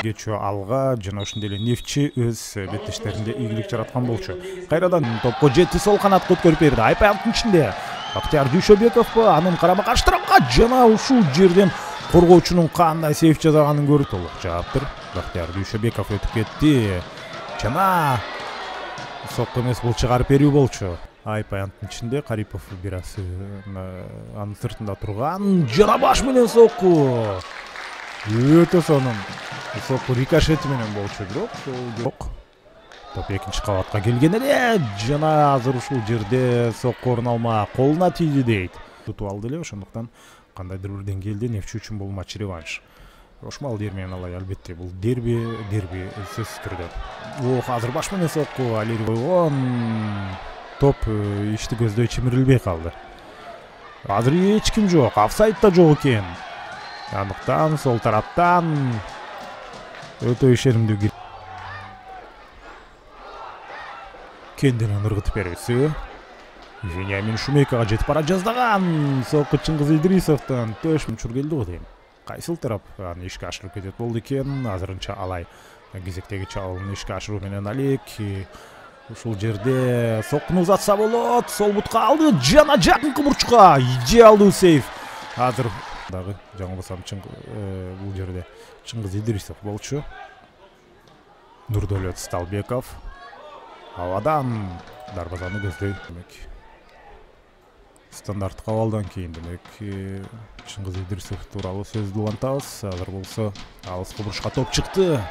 Geçiyor alga жана ошондой эле Нефтчи өз беттештеринде ийгилик жараткан болчу. Кайрадан топко жетти, сол канатка өткөрүп берди. Айпаевдин ичинде Бактияр Дүйшөбеков анын карама каршы тарапка жана ушул жерден коргоочунун кандай сейф жасаганын көрүп толук жааптыр. Бактияр Дүйшөбеков өтүп кетти. Жана сокку эмес, бул чыгарып берүү болчу. Айпаевдин ичинде Карипов бир аз анын сыртында турган. Жана баш менен сокку. Өтө сонун сокку рикошети менен болчу, бирок жок. Топ экинчи кабатка келген эле, жана азыр ушул жерде сокку орун алма колуна тийди дейт. Тутуп алды эле, ошондуктан кандайдыр бир деңгээлде Нефтчи үчүн бул матч реванш. Ошмал дер менен алай, албетте бул дерби сөзсүз түрдө. Азыр баш менен сокку Алири койгон. Топ ишти көздөй чимирилбей калды. Азыр эч ким жок, офсайд да жок экен. Андыктан сол тараптан өтө ишенимдүү кенденен ыргытып берүүсү. Вениамин Шумейкага жетип бара жаздаган сокку Чыңгыз Идрисовдон төш мунчур келди го дейм. Кайсыл тарап аны ишке ашырып кетет болду экен. Азырынча алай кезектеги чабуулун ишке ашыруу менен алек. Ушул жерде соккуну узатса болот. Сол бутка алды, жана жакынкы бурчка идеалдуу сейф. Азыр дагы жаңылбасам бул жерде Чыңгыз Идрисов болчу. Нурдөлөт Сталбеков абадан дарбазаны көздөй. Демек стандарттык абалдан кийин демек Чыңгыз Идрисов тууралуу сөздү улантабыз. Азыр болсо алыскы бурчка топ чыкты.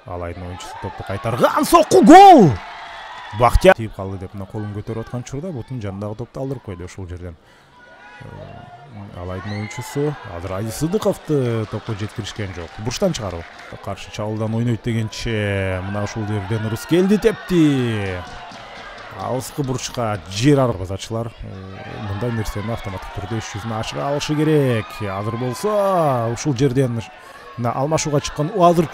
Алайдын оюнчусу топту кайтарган, сокку гол! Бактияр тийип калды деп мына колун көтөрүп аткан учурда бутун жанындагы топту алдырып койду ушул жерден. Алайдын оюнчусу азыр Азиз Сыдыковду топко жеткиришкен жок. Бурчтан чыгаруу. Каршы чабуулдан ойнойт дегенче мына ушул жерден ырыс келди, тепти. Алыскы бурчка жер арбазачылар мындай нерсени автоматтык түрдө иш жүзүнө ашыра алышы керек. Азыр болсо ушул жерден алмашууга чыккан азыр